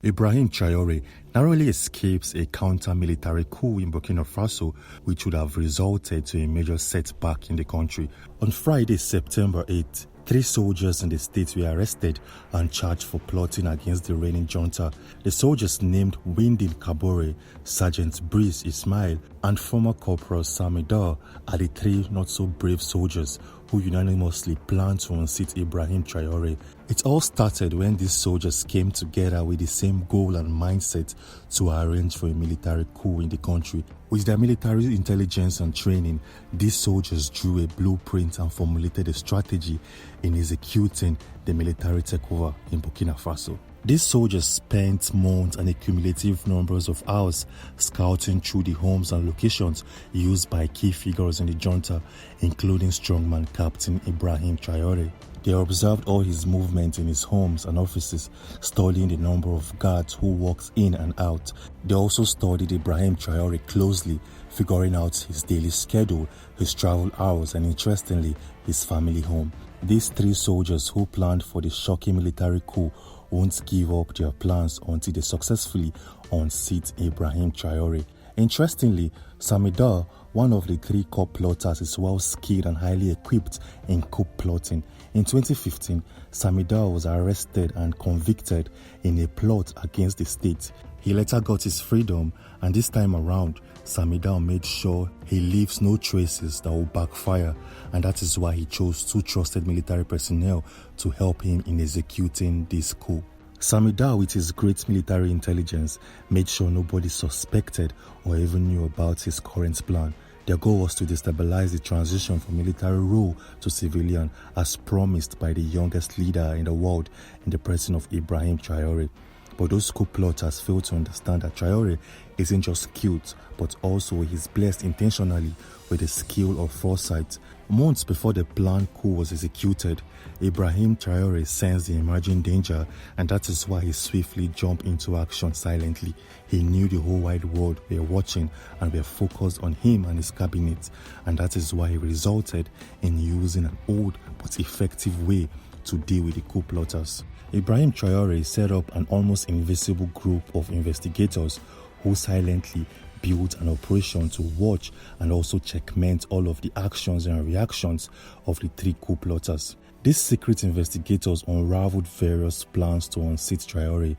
Ibrahim Traoré narrowly escapes a counter-military coup in Burkina Faso, which would have resulted to a major setback in the country. On Friday, September 8, 3 soldiers in the state were arrested and charged for plotting against the reigning junta. The soldiers named Windin Kabore, Sergeant Brice Ismail, and former Corporal Samida are the 3 not-so-brave soldiers who unanimously planned to unseat Ibrahim Traoré. It all started when these soldiers came together with the same goal and mindset to arrange for a military coup in the country. With their military intelligence and training, these soldiers drew a blueprint and formulated a strategy in executing the military takeover in Burkina Faso. These soldiers spent months and a cumulative numbers of hours scouting through the homes and locations used by key figures in the junta, including strongman Captain Ibrahim Traoré. They observed all his movements in his homes and offices, studying the number of guards who walked in and out. They also studied Ibrahim Traoré closely, figuring out his daily schedule, his travel hours, and interestingly, his family home. These 3 soldiers who planned for the shocking military coup won't give up their plans until they successfully unseat Ibrahim Traoré. Interestingly, Samida, one of the 3 coup plotters, is well skilled and highly equipped in coup plotting. In 2015, Samida was arrested and convicted in a plot against the state. He later got his freedom, and this time around, Samida made sure he leaves no traces that will backfire, and that is why he chose 2 trusted military personnel to help him in executing this coup. Samida, with his great military intelligence, made sure nobody suspected or even knew about his current plan. Their goal was to destabilize the transition from military rule to civilian, as promised by the youngest leader in the world in the person of Ibrahim Traoré. But those coup plotters failed to understand that Traoré isn't just cute, but also he's blessed intentionally with the skill of foresight. Months before the planned coup was executed, Ibrahim Traoré sensed the emerging danger, and that is why he swiftly jumped into action silently. He knew the whole wide world were watching and were focused on him and his cabinet, and that is why he resulted in using an old but effective way to deal with the coup plotters. Ibrahim Traoré set up an almost invisible group of investigators who silently built an operation to watch and also checkmate all of the actions and reactions of the 3 coup plotters. These secret investigators unraveled various plans to unseat Traoré.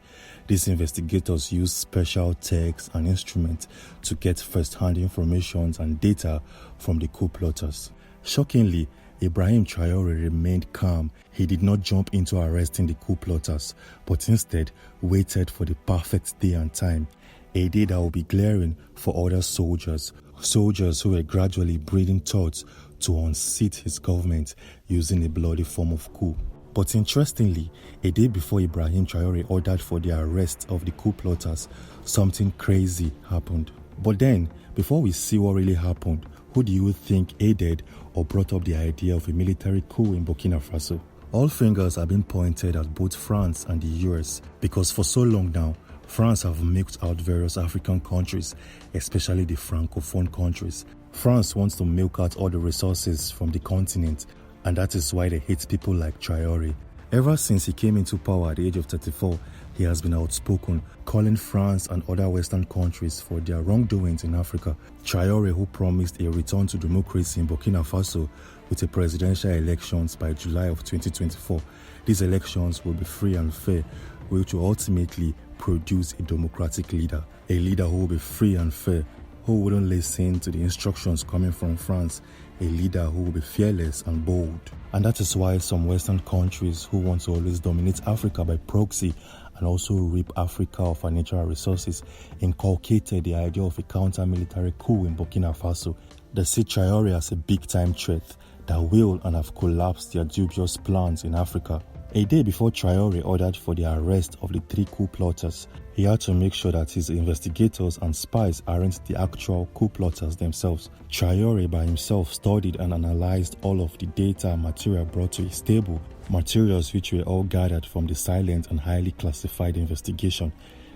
These investigators used special texts and instruments to get first-hand information and data from the coup plotters. Shockingly, Ibrahim Traoré remained calm. He did not jump into arresting the coup plotters, but instead waited for the perfect day and time, a day that would be glaring for other soldiers who were gradually breeding thoughts to unseat his government using a bloody form of coup. But interestingly, a day before Ibrahim Traoré ordered for the arrest of the coup plotters, something crazy happened. But then, before we see what really happened, who do you think aided or brought up the idea of a military coup in Burkina Faso? All fingers have been pointed at both France and the US, because for so long now, France have milked out various African countries, especially the Francophone countries. France wants to milk out all the resources from the continent, and that is why they hate people like Traoré. Ever since he came into power at the age of 34, he has been outspoken, calling France and other Western countries for their wrongdoings in Africa. Traoré, who promised a return to democracy in Burkina Faso with a presidential elections by July of 2024. These elections will be free and fair, which will ultimately produce a democratic leader. A leader who will be free and fair, who wouldn't listen to the instructions coming from France, a leader who will be fearless and bold. And that is why some Western countries who want to always dominate Africa by proxy and also reap Africa of our natural resources inculcated the idea of a counter-military coup in Burkina Faso. They see Traoré as a big-time threat that will and have collapsed their dubious plans in Africa. A day before Traoré ordered for the arrest of the 3 coup plotters, he had to make sure that his investigators and spies aren't the actual coup plotters themselves. Traoré by himself studied and analyzed all of the data and material brought to his table, materials which were all gathered from the silent and highly classified investigation.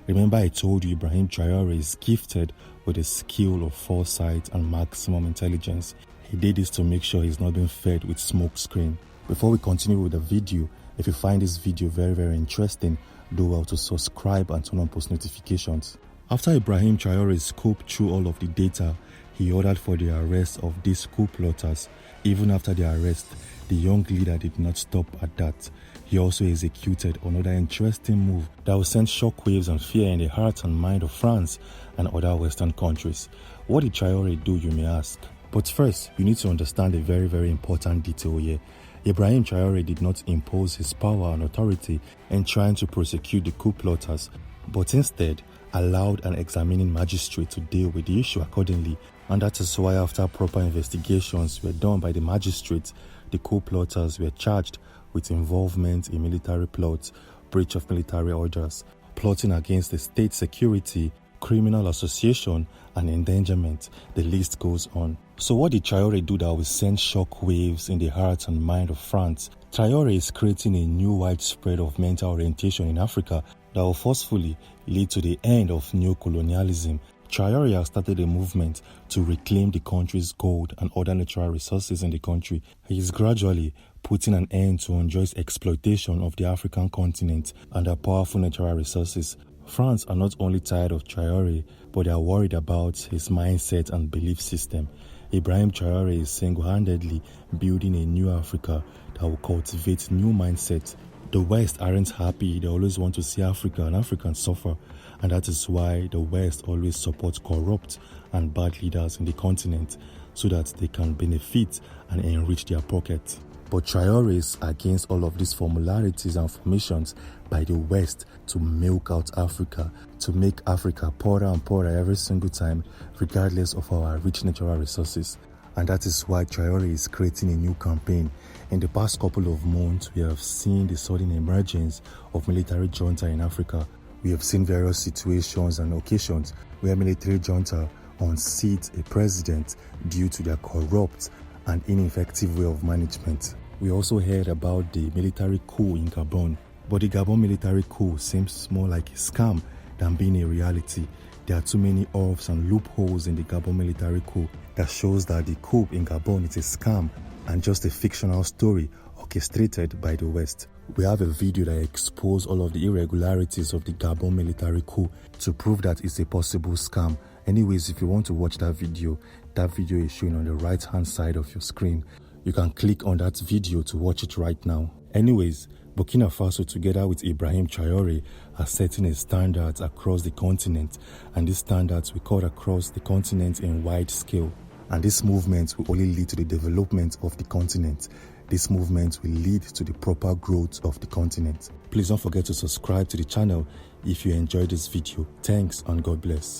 Remember, I told you Ibrahim Traoré is gifted with the skill of foresight and maximum intelligence. He did this to make sure he's not being fed with smoke screen. Before we continue with the video, if you find this video very interesting, do well to subscribe and turn on post notifications. After Ibrahim Traore scoped through all of the data, he ordered for the arrest of these coup plotters. Even after the arrest, the young leader did not stop at that. He also executed another interesting move that will send shockwaves and fear in the heart and mind of France and other Western countries. What did Traore do, you may ask? But first, you need to understand a very, very important detail here. Ibrahim Traore did not impose his power and authority in trying to prosecute the coup plotters, but instead allowed an examining magistrate to deal with the issue accordingly. And that is why after proper investigations were done by the magistrate, the coup plotters were charged with involvement in military plots, breach of military orders, plotting against the state security, criminal association, and endangerment. The list goes on. So what did Traore do that will send shock waves in the heart and mind of France? Traore is creating a new widespread of mental orientation in Africa that will forcefully lead to the end of neo-colonialism. Traore has started a movement to reclaim the country's gold and other natural resources in the country. He is gradually putting an end to unjust exploitation of the African continent and their powerful natural resources. France are not only tired of Traore, but they are worried about his mindset and belief system. Ibrahim Traore is single-handedly building a new Africa that will cultivate new mindsets. The West aren't happy, they always want to see Africa and Africans suffer, and that is why the West always supports corrupt and bad leaders in the continent so that they can benefit and enrich their pockets. But Traore is against all of these formalities and formations by the West to milk out Africa, to make Africa poorer and poorer every single time, regardless of our rich natural resources. And that is why Traore is creating a new campaign. In the past couple of months, we have seen the sudden emergence of military junta in Africa. We have seen various situations and occasions where military junta unseats a president due to their corrupt and ineffective way of management. We also heard about the military coup in Gabon, but the Gabon military coup seems more like a scam than being a reality. There are too many offs and loopholes in the Gabon military coup that shows that the coup in Gabon is a scam and just a fictional story orchestrated by the West. We have a video that exposes all of the irregularities of the Gabon military coup to prove that it's a possible scam. Anyways, if you want to watch that video is shown on the right hand side of your screen. You can click on that video to watch it right now. Anyways, Burkina Faso together with Ibrahim Traore are setting a standard across the continent, and these standards will cut across the continent in wide scale. And this movement will only lead to the development of the continent. This movement will lead to the proper growth of the continent. Please don't forget to subscribe to the channel if you enjoyed this video. Thanks and God bless.